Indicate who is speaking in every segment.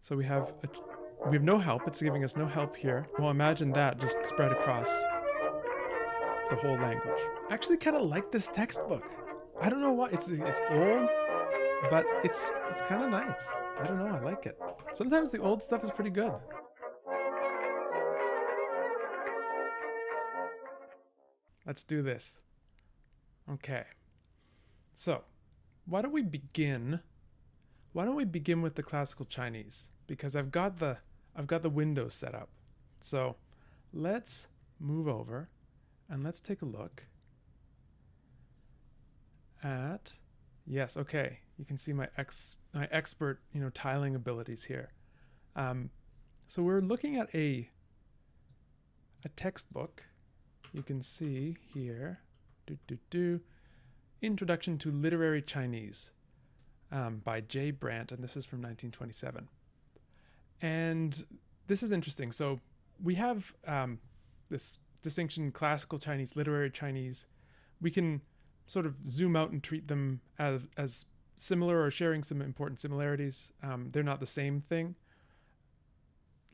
Speaker 1: So we have no help. It's giving us no help here. Well, imagine that just spread across the whole language. I actually kind of like this textbook. I don't know why. It's old, but it's kind of nice. I don't know. I like it. Sometimes the old stuff is pretty good. Let's do this. Okay. So, why don't we begin? Why don't we begin with the classical Chinese? Because I've got the windows set up. So, let's move over and let's take a look at, yes, okay. You can see my expert, tiling abilities here. So we're looking at a textbook. You can see here, Introduction to Literary Chinese by J. Brandt, and this is from 1927. And this is interesting. So we have this distinction: classical Chinese, literary Chinese. We can sort of zoom out and treat them as similar or sharing some important similarities. They're not the same thing.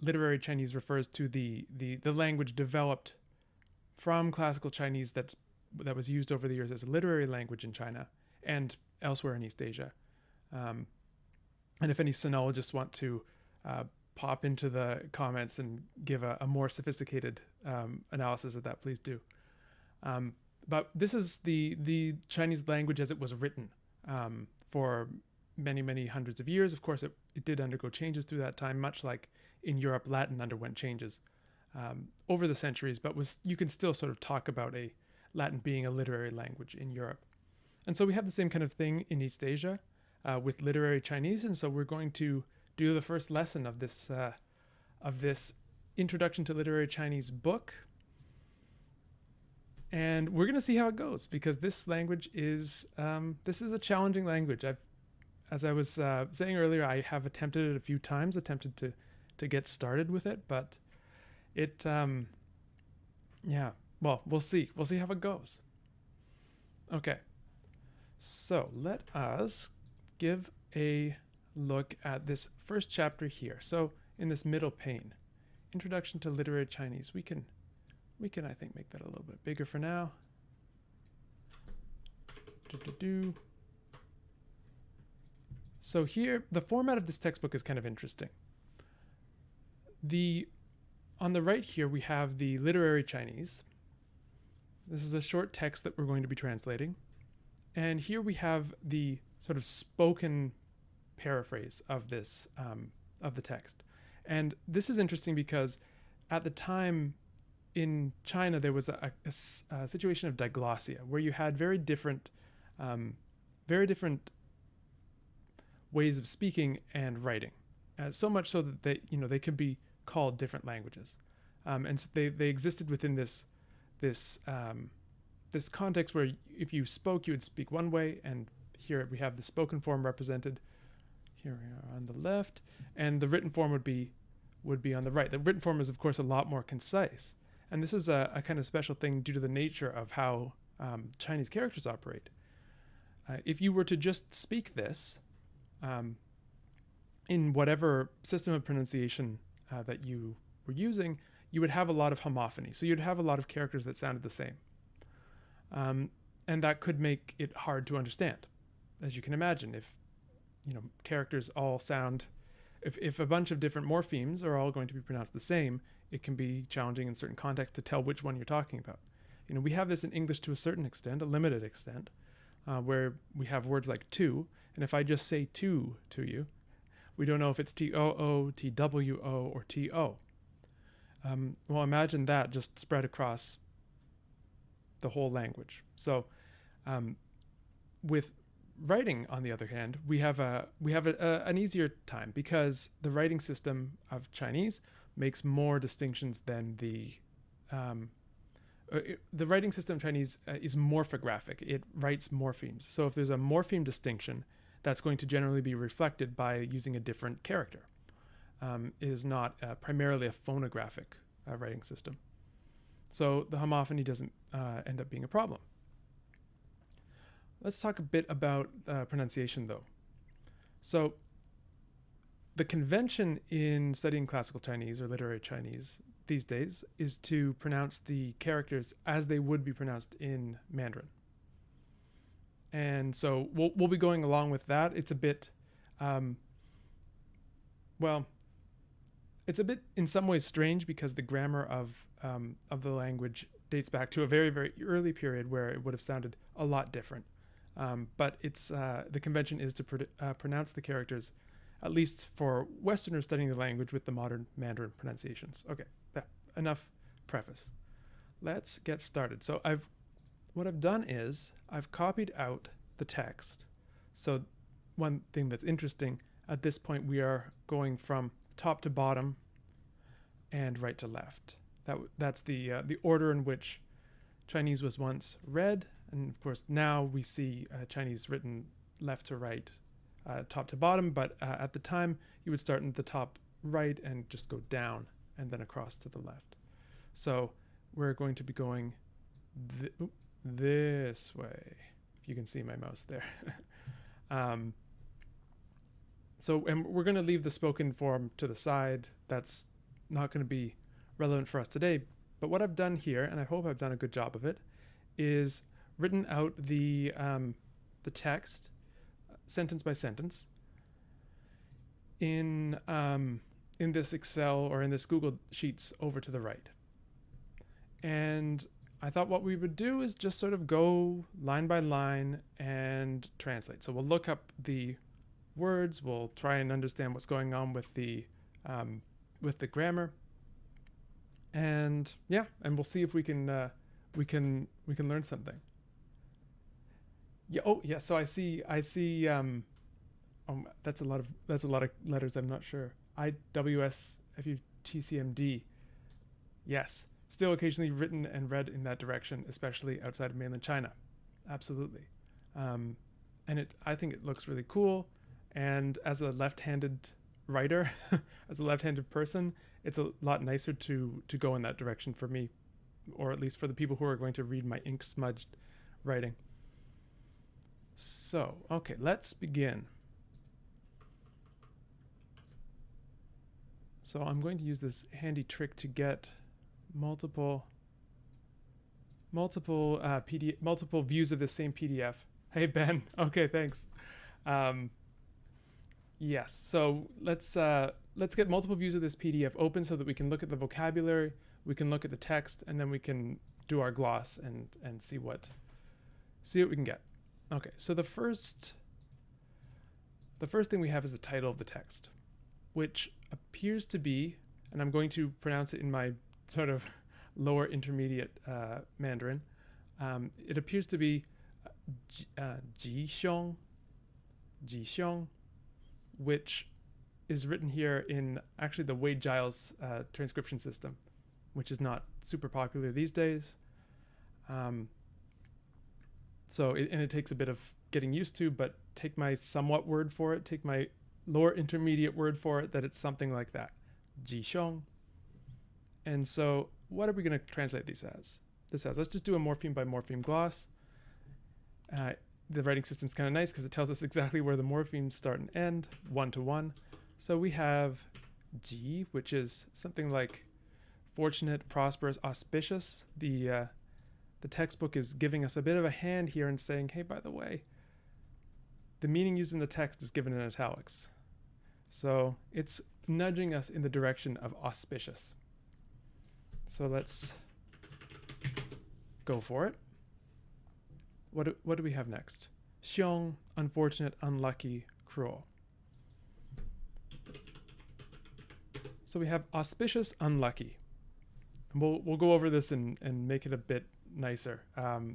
Speaker 1: Literary Chinese refers to the language developed from classical Chinese that was used over the years as a literary language in China and elsewhere in East Asia. And if any sinologists want to pop into the comments and give a more sophisticated analysis of that, please do. But this is the Chinese language as it was written for many, many hundreds of years. Of course, it did undergo changes through that time, much like in Europe, Latin underwent changes over the centuries, but you can still sort of talk about Latin being a literary language in Europe. And so we have the same kind of thing in East Asia with literary Chinese. And so we're going to do the first lesson of this Introduction to Literary Chinese book. And we're going to see how it goes, because this language is a challenging language. As I was saying earlier, I have attempted it a few times, attempted to get started with it, but it, well, we'll see. We'll see how it goes. Okay. So let us give a look at this first chapter here. So in this middle pane, Introduction to Literary Chinese, we can I think make that a little bit bigger for now. So here, the format of this textbook is kind of interesting. On the right here, we have the literary Chinese. This is a short text that we're going to be translating. And here we have the sort of spoken paraphrase of this, of the text. And this is interesting because at the time in China, there was a situation of diglossia, where you had very different ways of speaking and writing. So much so that they could be called different languages. And so they existed within this context where if you spoke, you would speak one way, and here we have the spoken form represented here we are on the left, and the written form would be on the right. The written form is, of course, a lot more concise, and this is a kind of special thing due to the nature of how Chinese characters operate. If you were to just speak this in whatever system of pronunciation that you were using, you would have a lot of homophony. So you'd have a lot of characters that sounded the same. And that could make it hard to understand. As you can imagine, if characters all sound, if a bunch of different morphemes are all going to be pronounced the same, it can be challenging in certain contexts to tell which one you're talking about. We have this in English to a certain extent, a limited extent, where we have words like to, and if I just say to you, we don't know if it's T-O-O, T-W-O, or T-O. Well, imagine that just spread across the whole language. So with writing, on the other hand, we have an easier time, because the writing system of Chinese makes more distinctions than the writing system of Chinese is morphographic. It writes morphemes. So if there's a morpheme distinction, that's going to generally be reflected by using a different character. It is not primarily a phonographic writing system. So the homophony doesn't end up being a problem. Let's talk a bit about pronunciation, though. So the convention in studying classical Chinese or literary Chinese these days is to pronounce the characters as they would be pronounced in Mandarin. And so we'll be going along with that. It's a bit, well, it's a bit in some ways strange because the grammar of the language dates back to a very, very early period where it would have sounded a lot different. But it's the convention is to pronounce the characters, at least for Westerners studying the language, with the modern Mandarin pronunciations. Okay, enough preface. Let's get started. So what I've done is I've copied out the text. So one thing that's interesting, at this point we are going from top to bottom and right to left. That's the order in which Chinese was once read, and of course now we see Chinese written left to right, top to bottom, but at the time you would start in the top right and just go down and then across to the left. So we're going to be going this way, if you can see my mouse there. And we're going to leave the spoken form to the side. That's not going to be relevant for us today. But what I've done here, and I hope I've done a good job of it, is written out the text sentence by sentence in this Excel or in this Google Sheets over to the right. And I thought what we would do is just sort of go line by line and translate. So we'll look up the words, we'll try and understand what's going on with the grammar, and we'll see if we can learn something. Yeah. Oh, yeah. So I see. That's a lot of letters. I'm not sure. IWSFUTCMD. Yes. Still occasionally written and read in that direction, especially outside of mainland China. Absolutely. And I think it looks really cool. And as a left-handed writer, as a left-handed person, it's a lot nicer to go in that direction for me, or at least for the people who are going to read my ink-smudged writing. So, okay, let's begin. So I'm going to use this handy trick to get multiple views of the same PDF. Hey Ben, okay, thanks. Yes, so let's get multiple views of this PDF open so that we can look at the vocabulary, we can look at the text, and then we can do our gloss and see what we can get. Okay, so the first thing we have is the title of the text, which appears to be, and I'm going to pronounce it in my sort of lower intermediate Mandarin. It appears to be Jixiong, which is written here in actually the Wade-Giles transcription system, which is not super popular these days. So it takes a bit of getting used to, but take my somewhat word for it, take my lower intermediate word for it, that it's something like that. Jixiong. And so what are we going to translate these as? Let's just do a morpheme by morpheme gloss. The writing system's kind of nice because it tells us exactly where the morphemes start and end, one to one. So we have Ji, which is something like fortunate, prosperous, auspicious. The textbook is giving us a bit of a hand here and saying, hey, by the way, the meaning used in the text is given in italics. So it's nudging us in the direction of auspicious. So let's go for it. What do we have next? Xiong, unfortunate, unlucky, cruel. So we have auspicious, unlucky. We'll go over this and make it a bit nicer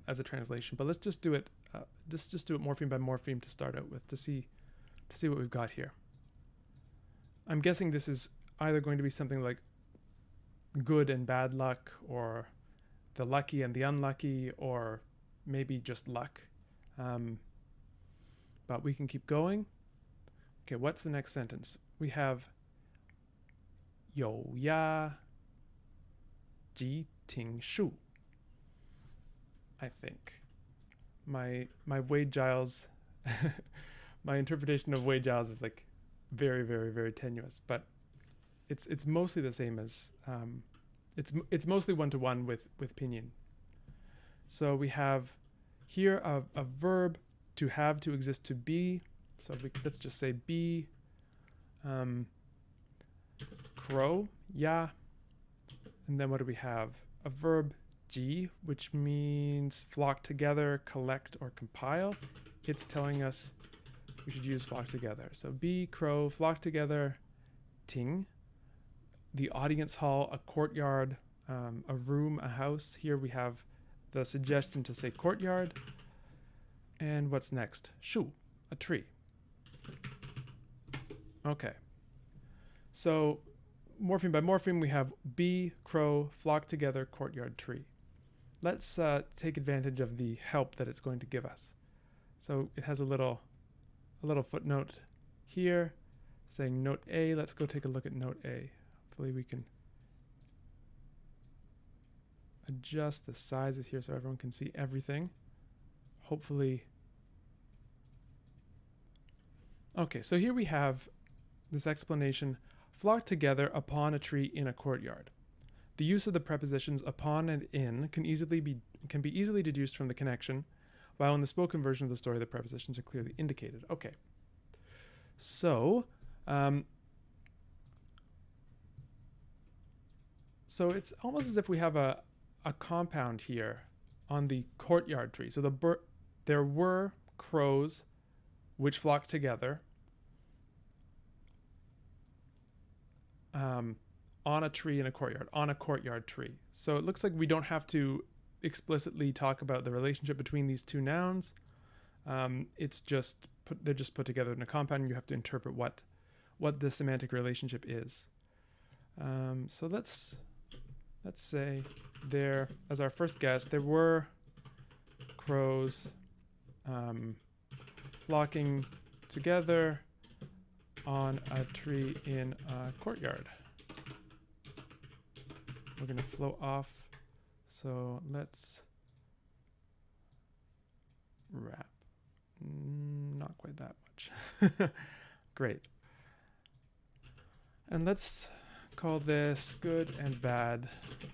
Speaker 1: as a translation, but let's just do it. Just do it morpheme by morpheme to start out with to see what we've got here. I'm guessing this is either going to be something like good and bad luck, or the lucky and the unlucky, or maybe just luck. But we can keep going. Okay, what's the next sentence? We have 有鸭吉挺树. I think my Wade Giles my interpretation of Wade Giles is like very, very, very tenuous, but it's mostly the same as it's mostly one-to-one with pinyin. So we have here a verb, to have, to exist, to be. So let's just say be crow, ya. And then what do we have? A verb, ji, which means flock together, collect, or compile. It's telling us we should use flock together. So be, crow, flock together, ting, the audience hall, a courtyard, a room, a house. Here we have the suggestion to say courtyard. And what's next? Shu, a tree. Okay. So morpheme by morpheme, we have bee, crow, flock together, courtyard, tree. Let's take advantage of the help that it's going to give us. So it has a little footnote here saying note A. Let's go take a look at note A. Hopefully we can adjust the sizes here so everyone can see everything. Hopefully. Okay, so here we have this explanation: flock together upon a tree in a courtyard. The use of the prepositions upon and in can be easily deduced from the connection, while in the spoken version of the story the prepositions are clearly indicated. Okay. So so it's almost as if we have a compound here on the courtyard tree. So there were crows which flocked together on a tree in a courtyard, on a courtyard tree. So it looks like we don't have to explicitly talk about the relationship between these two nouns. They're just put together in a compound, and you have to interpret what the semantic relationship is. So let's say there, as our first guess, there were crows flocking together on a tree in a courtyard. We're going to flow off. So let's wrap. Not quite that much. Great. And let's call this good and bad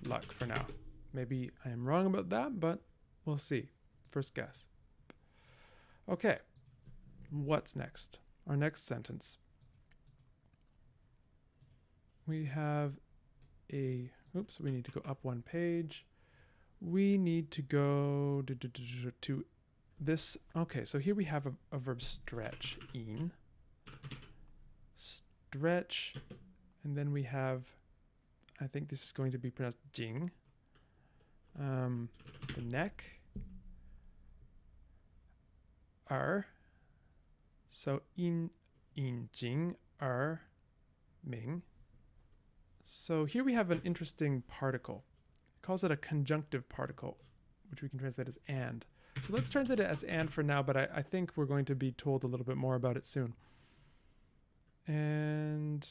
Speaker 1: luck for now. Maybe I am wrong about that, but we'll see. First guess. Okay. What's next? Our next sentence. We have we need to go up one page. We need to go to this. Okay, so here we have a verb stretch, in. Stretch, and then we have, I think this is going to be pronounced jing. The neck, so in jing, ming. So here we have an interesting particle. It calls it a conjunctive particle, which we can translate as and. So let's translate it as and for now, but I think we're going to be told a little bit more about it soon. And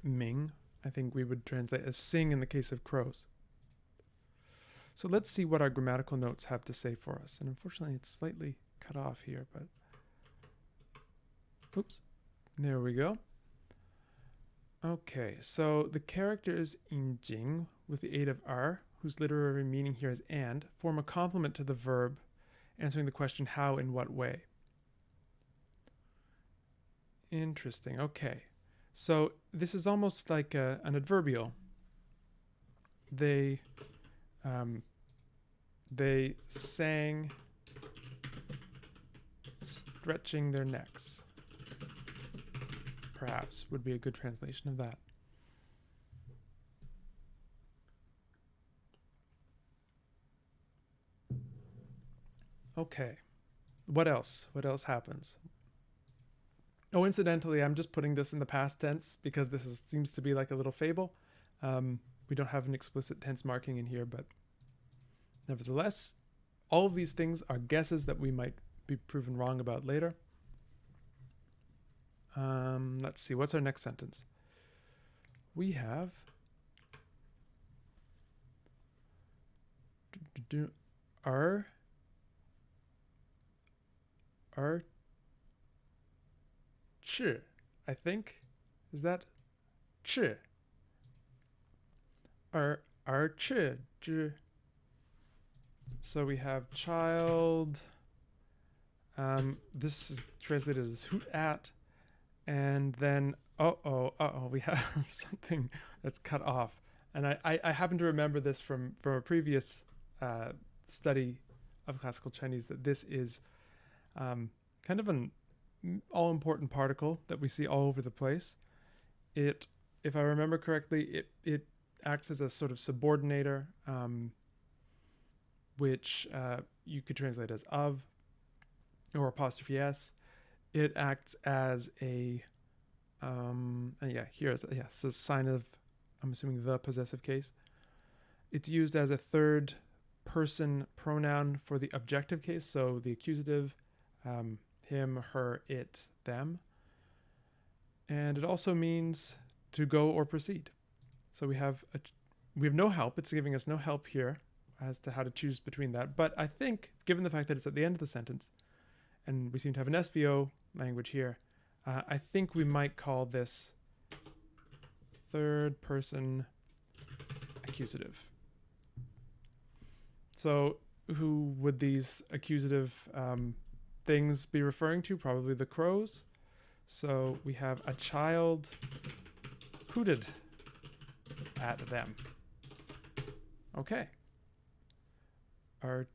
Speaker 1: ming, I think we would translate as sing in the case of crows. So let's see what our grammatical notes have to say for us. And unfortunately, it's slightly cut off here, but oops, there we go. Okay, so the characters in jing with the aid of er, whose literary meaning here is and, form a complement to the verb, answering the question how, in what way. Interesting. Okay, so this is almost like an adverbial. They sang, stretching their necks. Perhaps would be a good translation of that. Okay, what else? What else happens? Oh, incidentally, I'm just putting this in the past tense because this seems to be like a little fable. We don't have an explicit tense marking in here, but nevertheless, all of these things are guesses that we might be proven wrong about later. Let's see, what's our next sentence? We have our chi, I think. Is that chi? Our chi. So we have child. This is translated as hoot at. And then, we have something that's cut off. And I happen to remember this from a previous study of classical Chinese, that this is kind of an all-important particle that we see all over the place. It, if I remember correctly, it acts as a sort of subordinator, which you could translate as of or apostrophe s. It acts as a here is it's a sign of, I'm assuming, the possessive case. It's used as a third person pronoun for the objective case, so the accusative, him, her, it, them. And it also means to go or proceed. So we have no help. It's giving us no help here as to how to choose between that. But I think, given the fact that it's at the end of the sentence, and we seem to have an SVO language here, I think we might call this third person accusative. So who would these accusative things be referring to? Probably the crows. So we have a child hooted at them. Okay. Our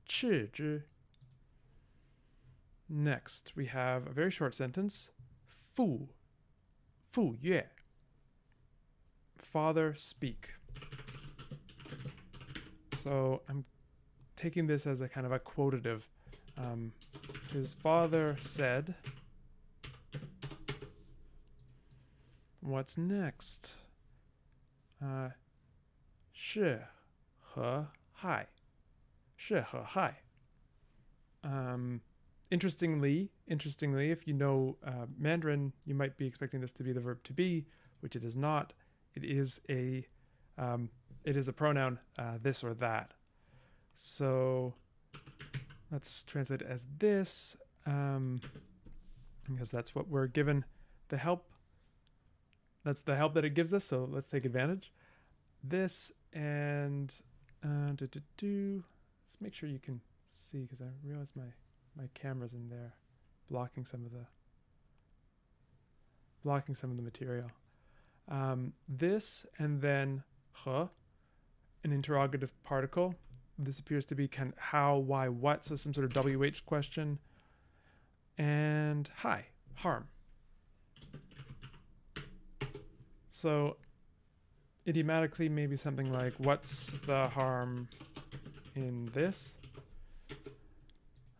Speaker 1: chi zhi. Next, we have a very short sentence. Fu yue. Father, speak. So I'm taking this as a kind of a quotative. His father said. What's next? Shi he hai. Shi he hai. Interestingly, if you know Mandarin, you might be expecting this to be the verb to be, which it is not. It is a pronoun, this or that. So let's translate it as this, because that's what we're given. The help. That's the help that it gives us. So let's take advantage. This and let's make sure you can see, because I realize my camera's in there, blocking some of the material. This and then he, an interrogative particle. This appears to be kind of how, why, what, so some sort of WH question. And hi, harm. So idiomatically, maybe something like, what's the harm in this?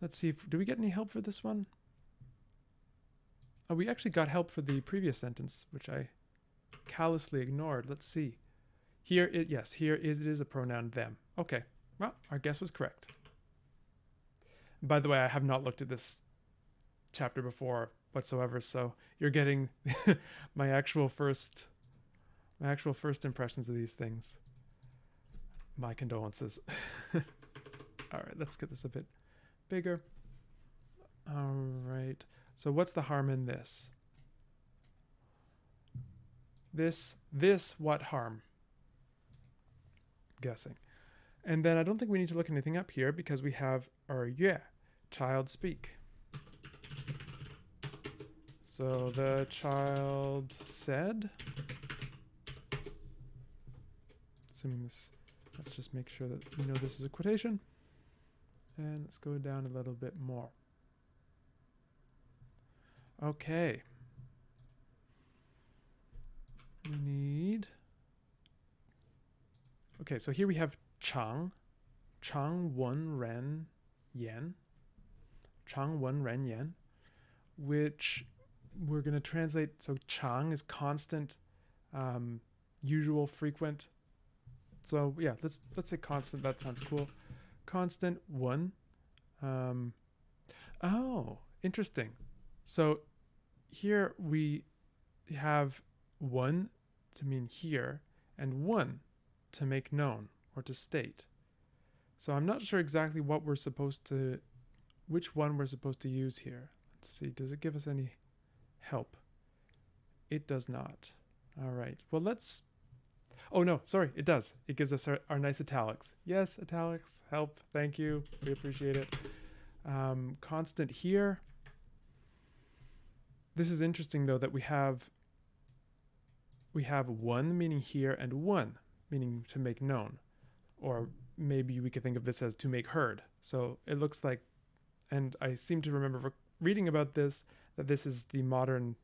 Speaker 1: Let's see, do we get any help for this one? Oh, we actually got help for the previous sentence, which I callously ignored. Let's see. Here it is a pronoun them. Okay, well, our guess was correct. By the way, I have not looked at this chapter before whatsoever, so you're getting my actual first impressions of these things. My condolences. All right, let's get this a bit bigger. All right. So what's the harm in this? This what harm? Guessing. And then I don't think we need to look anything up here because we have our yue, child speak. So the child said, assuming this, let's just make sure that we know this is a quotation. And let's go down a little bit more. Okay. We need... Okay, so here we have Chang. Chang Wen Ren Yan. Chang Wen Ren Yan. Which we're going to translate... So Chang is constant, usual, frequent. So yeah, let's say constant. That sounds cool. Constant one. Oh, interesting. So here we have one to mean here and one to make known or to state. So I'm not sure exactly which one we're supposed to use here. Let's see, does it give us any help. It does not. All right. Well, let's... Oh, no. Sorry. It does. It gives us our nice italics. Yes, italics. Help. Thank you. We appreciate it. Constant here. This is interesting, though, that we have one meaning here and one meaning to make known. Or maybe we could think of this as to make heard. So it looks like, and I seem to remember reading about this, that this is the modern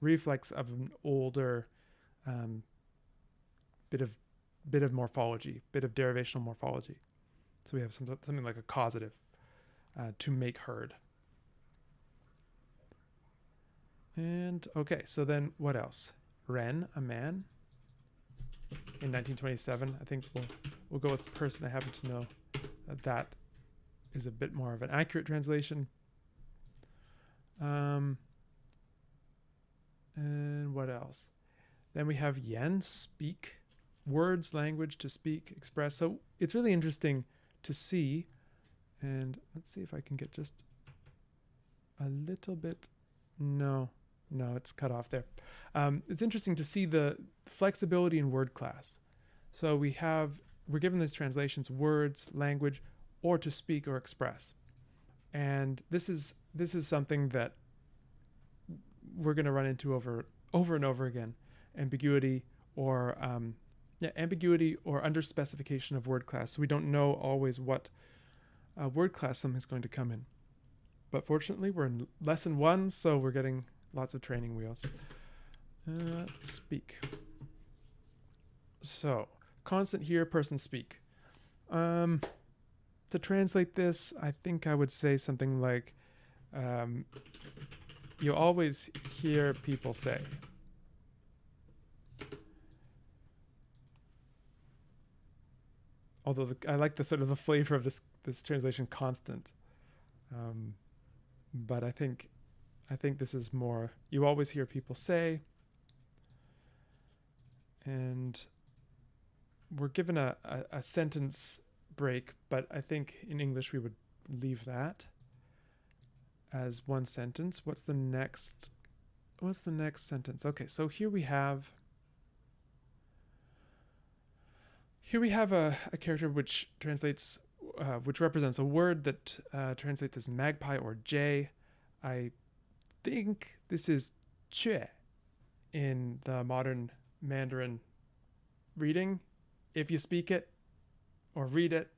Speaker 1: reflex of an older bit of morphology, bit of derivational morphology. So we have something like a causative, to make heard. And okay, so then what else? Ren, a man. In 1927, I think we'll go with person. I happen to know that is a bit more of an accurate translation. And what else? Then we have yen, speak, words, language, to speak, express. So it's really interesting to see. And let's see if I can get just a little bit. No, it's cut off there. It's interesting to see the flexibility in word class. So we're given these translations: words, language, or to speak or express. And this is something that we're going to run into over and over again: ambiguity or under specification of word class. So we don't know always what word class something's going to come in. But fortunately, we're in lesson 1, so we're getting lots of training wheels. Speak. So, constant here, person speak. To translate this, I think I would say something like, you always hear people say. Although I like the sort of the flavor of this translation, constant. But I think this is more, you always hear people say. And we're given a sentence break, but I think in English we would leave that as one sentence. What's the next sentence? Okay, so here we have a character which translates, which represents a word that translates as magpie or jay. I think this is che in the modern Mandarin reading. If you speak it or read it,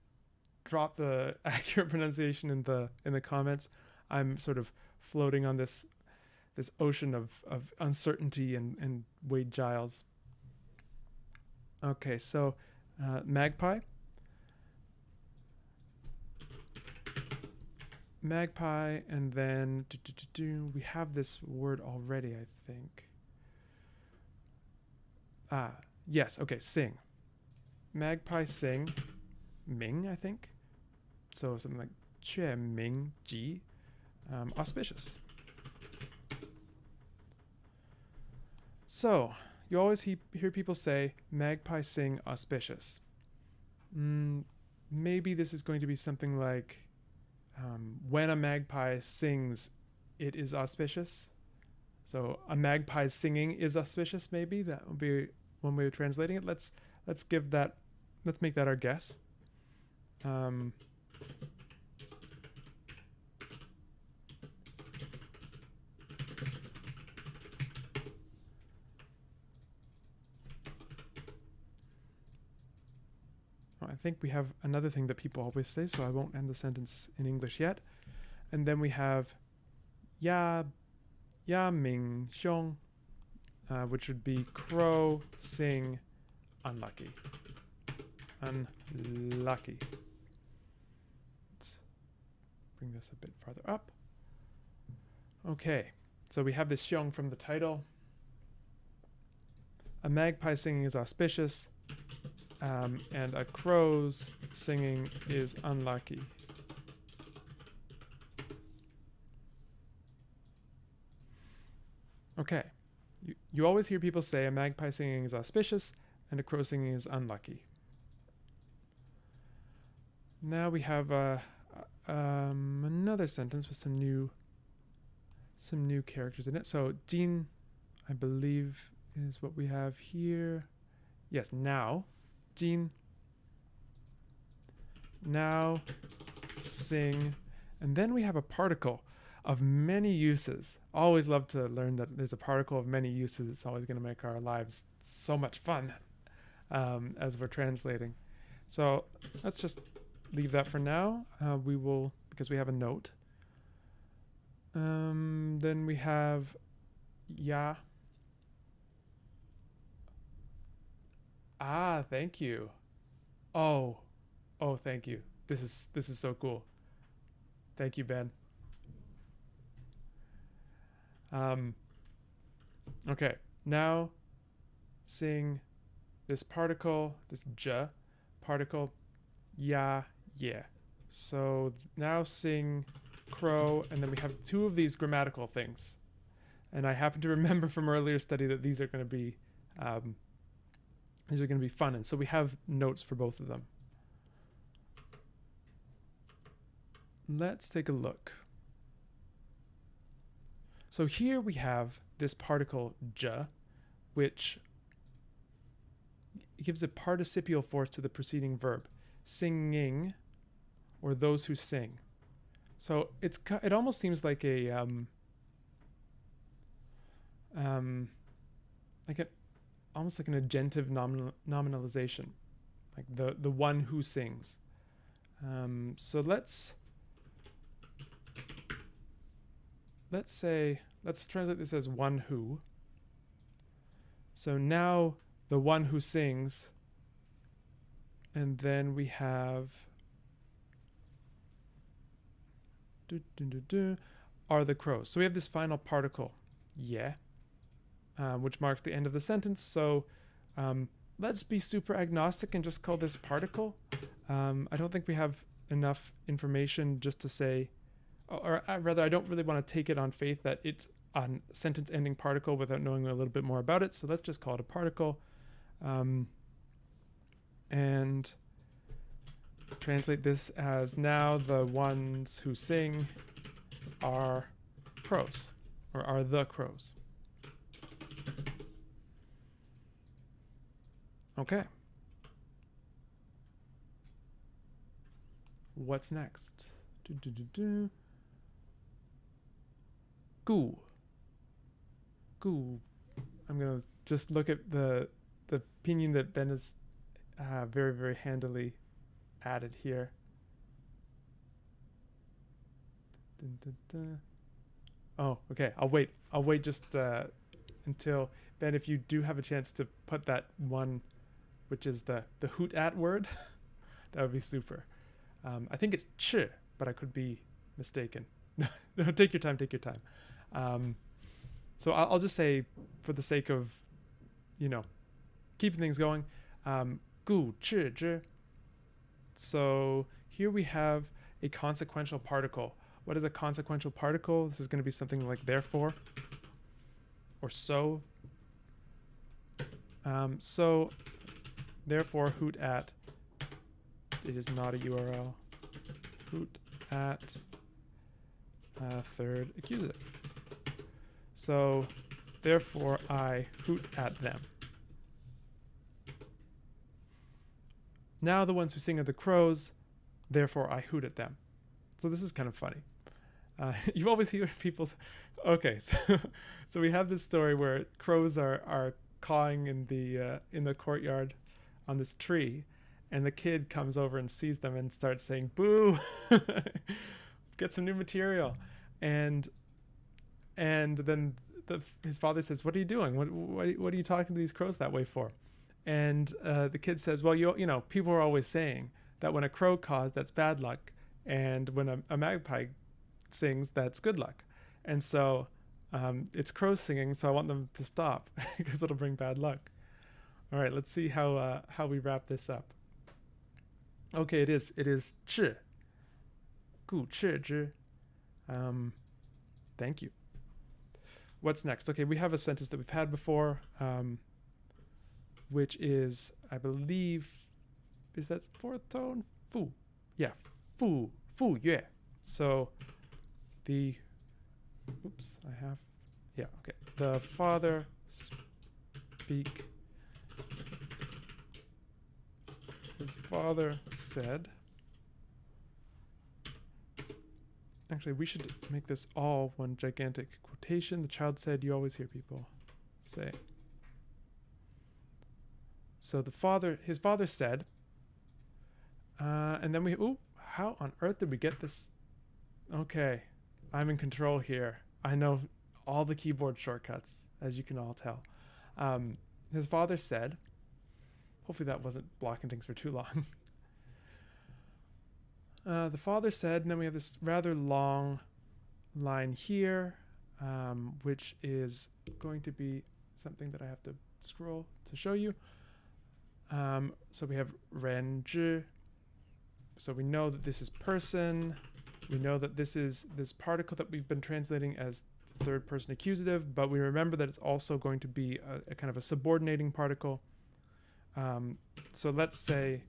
Speaker 1: drop the accurate pronunciation in the comments. I'm sort of floating on this ocean of uncertainty and Wade Giles. Okay, so magpie. Magpie, and then we have this word already, I think. Yes, okay, sing. Magpie sing, Ming, I think. So something like 雀明吉, auspicious. So you always hear people say magpie sing auspicious. Maybe this is going to be something like, when a magpie sings, it is auspicious. So a magpie singing is auspicious. Maybe that would be one way of translating it. Let's make that our guess. I think we have another thing that people always say, so I won't end the sentence in English yet. And then we have ya ming xiong, which would be crow, sing, unlucky. Unlucky. Let's bring this a bit farther up. Okay, so we have this xiong from the title. A magpie singing is auspicious. And a crow's singing is unlucky. Okay, you always hear people say a magpie singing is auspicious and a crow singing is unlucky. Now we have another sentence with some new some new characters in it. So Jin, I believe, is what we have here. Yes, now. Jin. Now sing. And then we have a particle of many uses. Always love to learn that there's a particle of many uses. It's always going to make our lives so much fun as we're translating. So let's just leave that for now. We will, because we have a note. Then we have ya. Ah, thank you. Oh, thank you. This is so cool. Thank you, Ben. Okay, now sing this particle, this j particle, ya, yeah. So now sing crow, and then we have two of these grammatical things. And I happen to remember from earlier study that these are going to be fun, and so we have notes for both of them. Let's take a look. So here we have this particle j, which gives a participial force to the preceding verb, singing, or those who sing. So it almost seems like a almost like an agentive nominalization, like the one who sings. So let's translate this as one who. So now the one who sings, and then we have are the crows. So we have this final particle, yeah, which marks the end of the sentence. So let's be super agnostic and just call this particle. I don't think we have enough information just to say, or rather, I don't really want to take it on faith that it's a sentence ending particle without knowing a little bit more about it. So let's just call it a particle. And translate this as now the ones who sing are crows, or are the crows. Okay. What's next? Gu. I'm going to just look at the pinyin that Ben has very, very handily added here. Oh, okay. I'll wait just until Ben, if you do have a chance to put that one, which is the hoot at word, that would be super. I think it's ch, but I could be mistaken. No, take your time. So I'll just say, for the sake of, keeping things going, gu chi zhi. So here we have a consequential particle. What is a consequential particle? This is going to be something like therefore or so. So therefore hoot at, it is not a URL, hoot at third accusative. So therefore I hoot at them. Now the ones who sing are the crows, therefore I hoot at them. So this is kind of funny. You always hear people. Okay, so we have this story where crows are cawing in the courtyard on this tree, and the kid comes over and sees them and starts saying boo, get some new material, and then his father says, what are you doing? What are you talking to these crows that way for? And the kid says, well, people are always saying that when a crow caws, that's bad luck, and when a magpie sings, that's good luck. And so it's crows singing, so I want them to stop because it'll bring bad luck. All right, let's see how we wrap this up. Okay, it is chi. Gu chi zhi. Thank you. What's next? Okay, we have a sentence that we've had before, which is, I believe, is that fourth tone? Fu. Yeah, fu yue. So the oops, I have, yeah, okay. The father speak. His father said. Actually, we should make this all one gigantic quotation. The child said, you always hear people say. So his father said, and then how on earth did we get this? Okay, I'm in control here. I know all the keyboard shortcuts, as you can all tell. His father said, hopefully that wasn't blocking things for too long. The father said, and then we have this rather long line here, which is going to be something that I have to scroll to show you. So we have 人之. So we know that this is person. We know that this is this particle that we've been translating as third person accusative, but we remember that it's also going to be a kind of a subordinating particle. So let's say,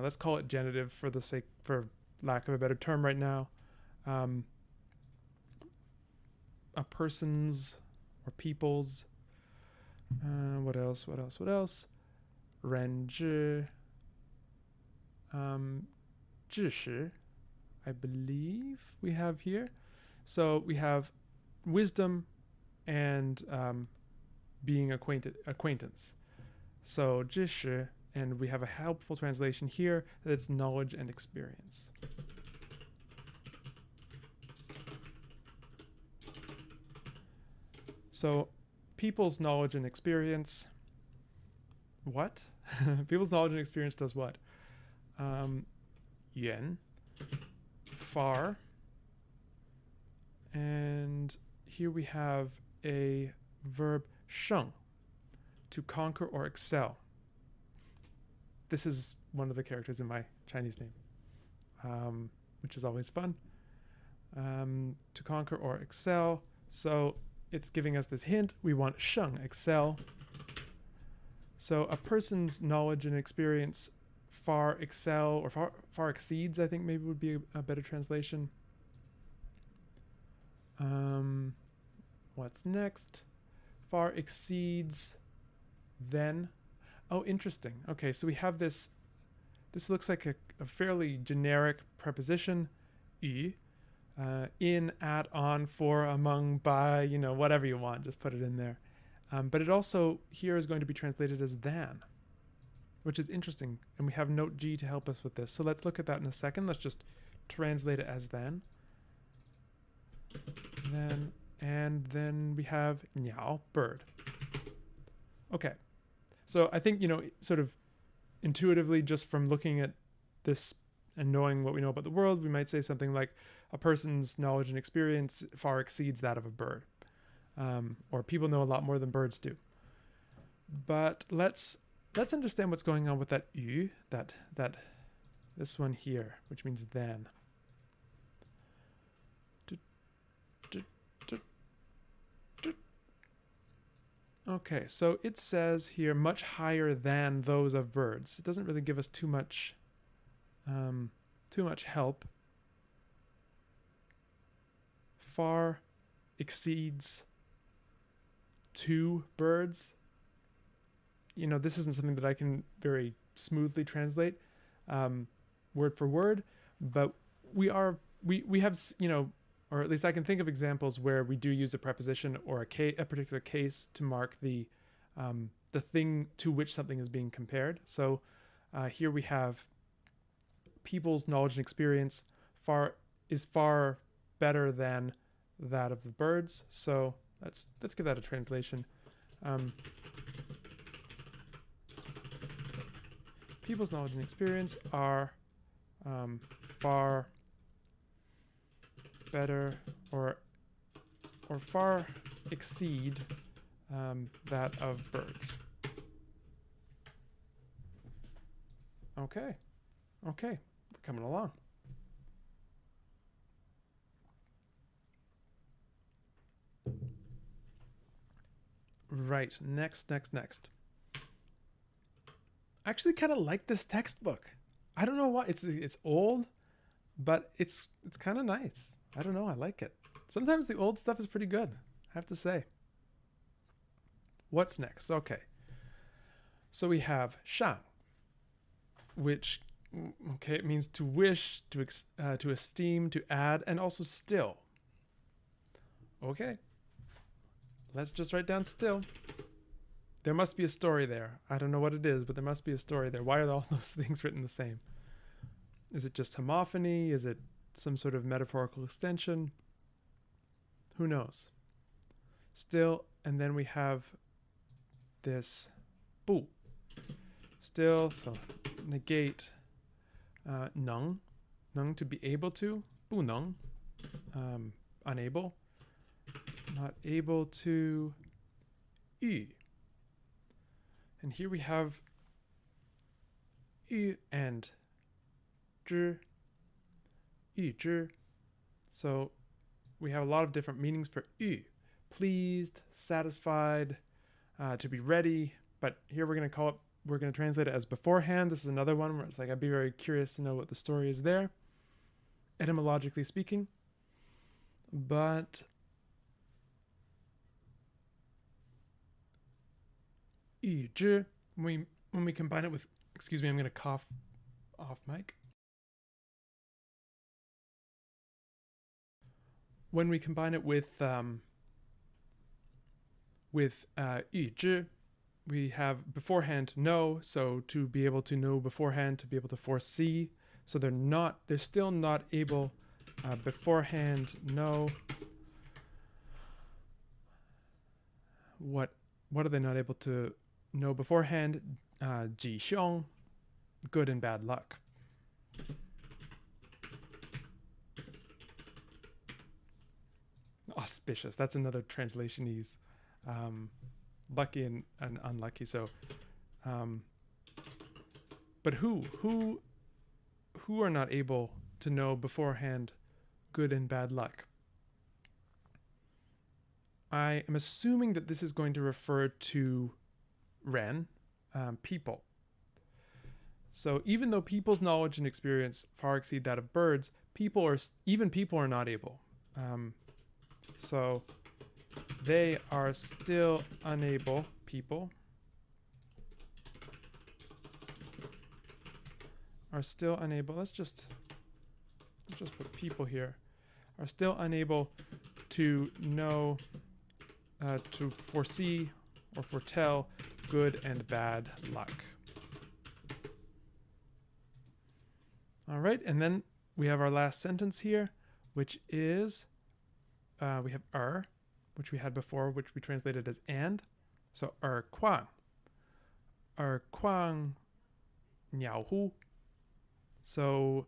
Speaker 1: let's call it genitive for lack of a better term right now. A person's or people's. What else? 人之 知识, I believe we have here. So we have wisdom and being acquaintance. So 知识, and we have a helpful translation here that it's knowledge and experience. So people's knowledge and experience. What? People's knowledge and experience does what? Yuan, far, and here we have a verb 胜, to conquer or excel. This is one of the characters in my Chinese name, which is always fun. To conquer or excel. So it's giving us this hint. We want 胜, excel. So a person's knowledge and experience far excel, or far exceeds, I think maybe would be a better translation. What's next? Far exceeds then. Oh, interesting. Okay, so we have this. This looks like a fairly generic preposition, 与, in, at, on, for, among, by, whatever you want, just put it in there. But it also here is going to be translated as than, which is interesting. And we have note G to help us with this. So let's look at that in a second. Let's just translate it as than. And then we have 鸟, bird. Okay. So I think, sort of intuitively, just from looking at this and knowing what we know about the world, we might say something like a person's knowledge and experience far exceeds that of a bird. Or people know a lot more than birds do. But let's understand what's going on with that 与, this one here, which means then. Okay, so it says here much higher than those of birds. It doesn't really give us too much help. Far exceeds two birds. This isn't something that I can very smoothly translate word for word, but we have, or at least I can think of examples where we do use a preposition or a particular case to mark the thing to which something is being compared. So here we have people's knowledge and experience is far better than that of the birds. So let's give that a translation. People's knowledge and experience are far better or far exceed that of birds. Okay, we're coming along. Right, next. I actually kind of like this textbook. I don't know why. It's old, but it's kind of nice. I don't know. I like it. Sometimes the old stuff is pretty good, I have to say. What's next? Okay. So we have shang, which, okay, it means to wish, to esteem, to add, and also still. Okay. Let's just write down still. There must be a story there. I don't know what it is, but there must be a story there. Why are all those things written the same? Is it just homophony? Is it some sort of metaphorical extension? Who knows? Still, and then we have this bu. Still, so negate nung. Nung to be able to. Bu nung. Unable. Not able to. Yu. And here we have yu and zhi. Yu zhi. So we have a lot of different meanings for yu. Pleased, satisfied, to be ready. But here we're going to translate it as beforehand. This is another one where it's like, I'd be very curious to know what the story is there, etymologically speaking. But yu zhi, when we combine it with, excuse me, I'm going to cough off mic. When we combine it with yu zhi, we have beforehand know, so to be able to know beforehand, to be able to foresee. So they're still not able beforehand know. What are they not able to know beforehand? Ji xiong, good and bad luck. Auspicious. That's another translationese. Lucky and unlucky. So, but who are not able to know beforehand good and bad luck? I am assuming that this is going to refer to Ren, people. So even though people's knowledge and experience far exceed that of birds, people are not able. So they are still unable, people are still unable, let's just put people here, are still unable to know, to foresee or foretell good and bad luck. All right, and then we have our last sentence here, which is, we have which we had before, which we translated as and. So kwang. Kwang niao hu. So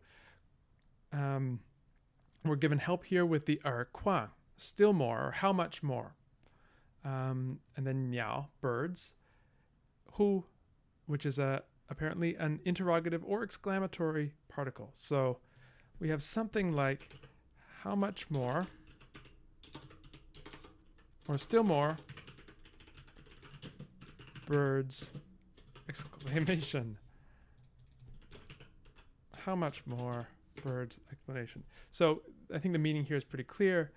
Speaker 1: we're given help here with the kwang, still more, or how much more. And then niao, birds. Hu, which is apparently an interrogative or exclamatory particle. So we have something like how much more, or still more, birds, exclamation. How much more, birds, explanation. So I think the meaning here is pretty clear.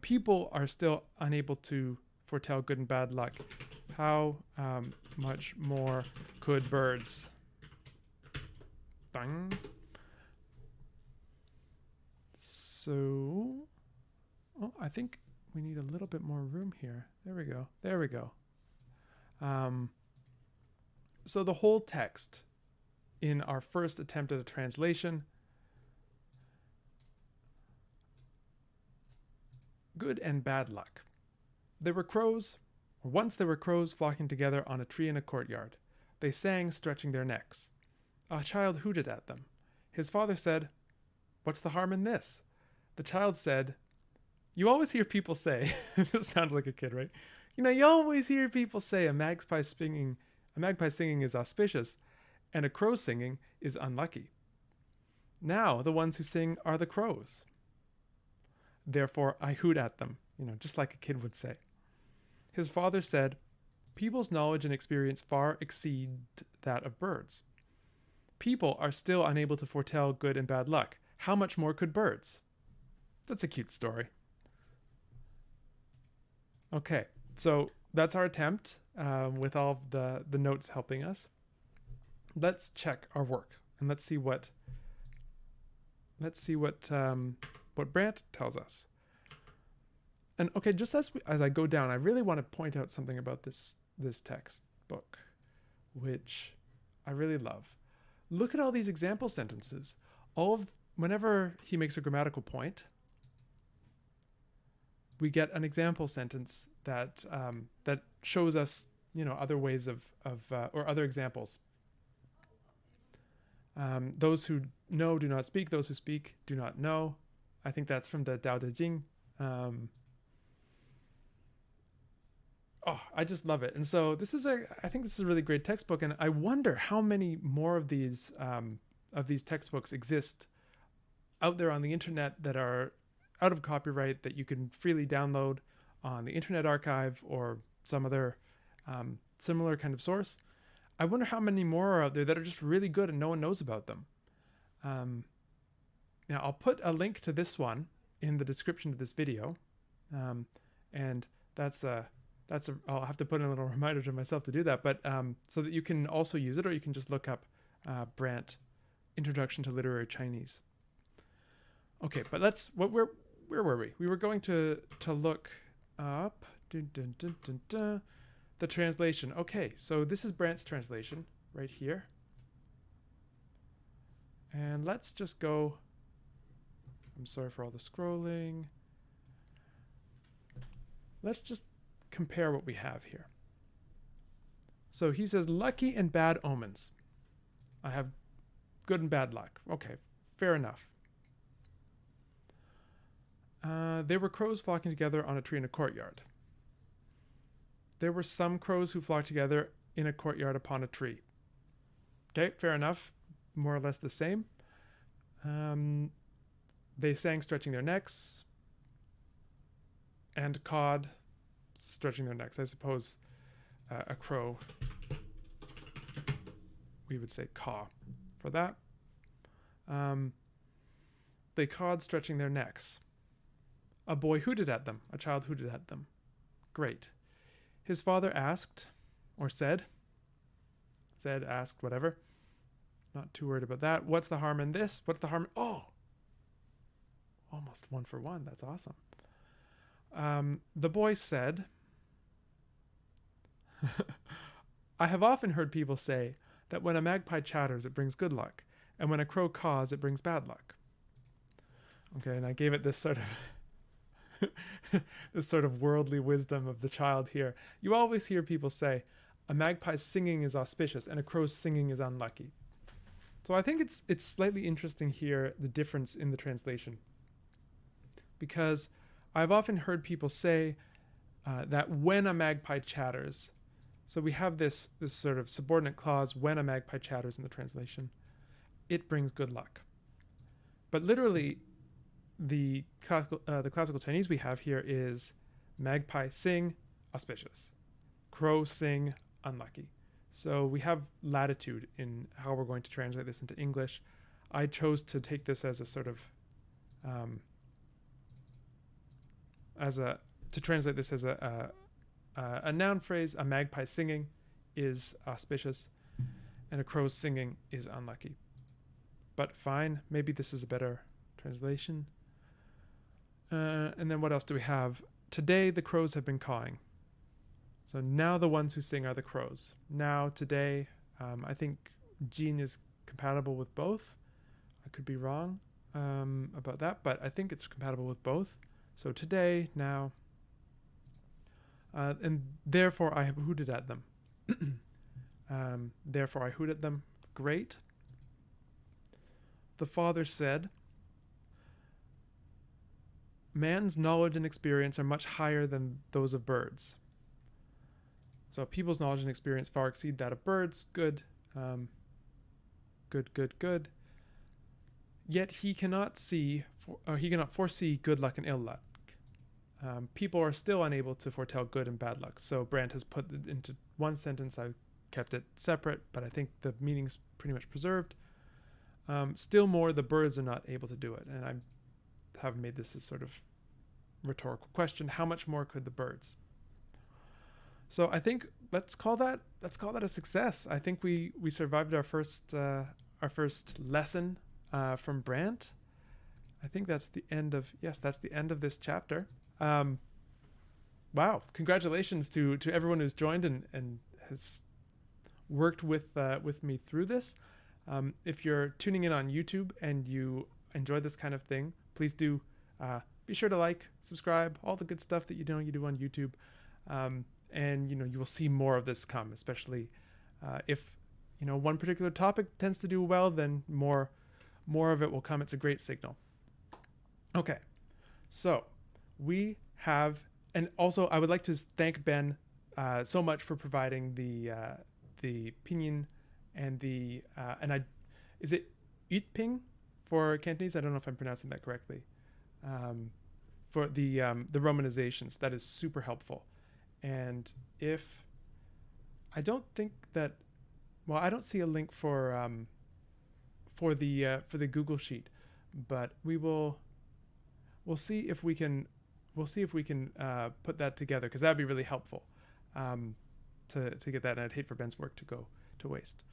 Speaker 1: People are still unable to foretell good and bad luck. How much more could birds? Dang. So, I think we need a little bit more room here. There we go. There we go. So the whole text in our first attempt at a translation, good and bad luck. Once there were crows flocking together on a tree in a courtyard. They sang, stretching their necks. A child hooted at them. His father said, "What's the harm in this?" The child said, "You always hear people say," this sounds like a kid, right? You always hear people say a magpie singing is auspicious, and a crow singing is unlucky. Now the ones who sing are the crows. Therefore I hoot at them, just like a kid would say. His father said, "People's knowledge and experience far exceed that of birds. People are still unable to foretell good and bad luck. How much more could birds?" That's a cute story. Okay, so that's our attempt with all of the notes helping us. Let's check our work and let's see what Brandt tells us. And okay, just as I go down, I really want to point out something about this textbook, which I really love. Look at all these example sentences. Whenever he makes a grammatical point, we get an example sentence that that shows us, other ways of or other examples. Those who know do not speak. Those who speak do not know. I think that's from the Tao Te Ching. I just love it. And so I think this is a really great textbook. And I wonder how many more of these textbooks exist out there on the internet that are out of copyright, that you can freely download on the Internet Archive or some other similar kind of source. I wonder how many more are out there that are just really good and no one knows about them. Now I'll put a link to this one in the description of this video, and I'll have to put in a little reminder to myself to do that, but so that you can also use it, or you can just look up Brandt Introduction to Literary Chinese. Okay, but where were we? We were going to look up the translation. Okay, so this is Brandt's translation right here. And let's just go. I'm sorry for all the scrolling. Let's just compare what we have here. So he says, lucky and bad omens. I have good and bad luck. Okay, fair enough. There were crows flocking together on a tree in a courtyard. There were some crows who flocked together in a courtyard upon a tree. Okay, fair enough. More or less the same. They sang stretching their necks, and cawed stretching their necks. I suppose a crow, we would say caw for that. They cawed stretching their necks. A boy hooted at them. A child hooted at them. Great. His father asked, or said, asked, whatever. Not too worried about that. What's the harm in this? What's the harm? Oh! Almost 1 for 1. That's awesome. The boy said, I have often heard people say that when a magpie chatters, it brings good luck, and when a crow caws, it brings bad luck. Okay, and I gave it this sort of this sort of worldly wisdom of the child here. You always hear people say, a magpie's singing is auspicious and a crow's singing is unlucky. So I think it's slightly interesting here, the difference in the translation, because I've often heard people say that when a magpie chatters, so we have this sort of subordinate clause, when a magpie chatters in the translation, it brings good luck. But literally, the classical Chinese we have here is magpie sing, auspicious. Crow sing, unlucky. So we have latitude in how we're going to translate this into English. I chose to take this as a sort of to translate this as a noun phrase. A magpie singing is auspicious, and a crow singing is unlucky. But fine, maybe this is a better translation. And then what else do we have? Today the crows have been cawing. So now the ones who sing are the crows. Now, today, I think Jin is compatible with both. I could be wrong about that, but I think it's compatible with both. So today, now, and therefore I have hooted at them. Therefore I hoot at them. Great. The father said, man's knowledge and experience are much higher than those of birds. So people's knowledge and experience far exceed that of birds. Good. Good. Yet he cannot foresee good luck and ill luck. People are still unable to foretell good and bad luck. So Brandt has put it into one sentence. I've kept it separate, but I think the meaning's pretty much preserved. Still more, the birds are not able to do it. And I have made this a sort of rhetorical question. How much more could the birds? So I think let's call that a success. I think we survived our first lesson from Brant. I think that's the end of that's the end of this chapter. Um, wow! Congratulations to everyone who's joined and has worked with me through this. If you're tuning in on YouTube and you enjoy this kind of thing, please do be sure to like, subscribe, all the good stuff that you do on YouTube. And you will see more of this come, especially if one particular topic tends to do well, then more of it will come. It's a great signal. Okay, so we have, and also I would like to thank Ben so much for providing the pinyin and the and I is it Yutping for Cantonese? I don't know if I'm pronouncing that correctly. For the romanizations, that is super helpful. And if I don't think that, well, I don't see a link for the Google sheet, but we'll see if we can put that together, because that'd be really helpful to get that. And I'd hate for Ben's work to go to waste.